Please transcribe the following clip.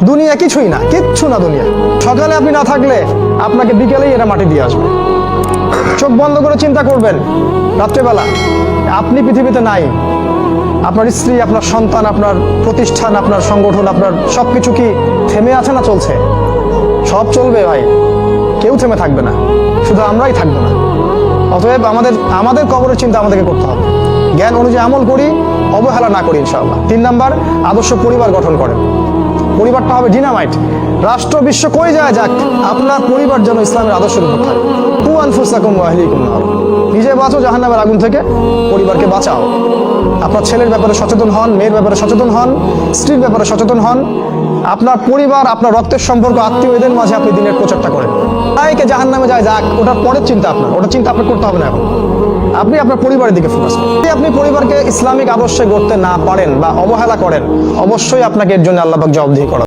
দুনিয়া কিছুই না, কিচ্ছু না দুনিয়া। সকালে আপনি না থাকলে আপনাকে বিকেলেই এরা মাটি দিয়ে আসবে। চোখ বন্ধ করে চিন্তা করবেন রাত্রেবেলা আপনি পৃথিবীতে নাই, আপনার স্ত্রী, আপনার সন্তান, আপনার প্রতিষ্ঠান, আপনার সংগঠন, আপনার সবকিছু কি থেমে আছে না চলছে? সব চলবে ভাই, কেউ থেমে থাকবে না, শুধু আমরাই থাকবো না। অতএব আমাদের কবরের চিন্তা আমাদেরকে করতে হবে। জ্ঞান অনুযায়ী আমল করি, অবহেলা না করি ইনশাআল্লাহ। 3 নাম্বার, আদর্শ পরিবার গঠন করেন। পরিবারটা হবে ডিনামাইট। রাষ্ট্র বিশ্ব কই যায় যাক, আপনার পরিবার যেন ইসলামের আদর্শের উপর থাকে। কু আনফুসাকুম ওয়া আহলিকুম নার। নিজে বাঁচো জাহান্নামের আগুন থেকে, পরিবারকে বাঁচাও। আপনার ছেলের ব্যাপারে সচেতন হন, মেয়ের ব্যাপারে সচেতন হন, স্ত্রীর ব্যাপারে সচেতন হন। আপনার পরিবার, আপনার রক্তের সম্পর্ক, আত্মীয়দের মাঝে আপনি দিনের প্রচারটা করেন। তাইকে জাহান্নামে যায় যাক, ওটার পরের চিন্তা আপনার, ওটা চিন্তা আপনার করতে হবে না। এখন আপনি আপনার পরিবারের দিকে ফোকাস করেন। যদি আপনি পরিবারকে ইসলামিক আদর্শে গড়তে না পারেন বা অবহেলা করেন, অবশ্যই আপনাকে এর জন্য আল্লাহ পাক জবাবদিহি করেন।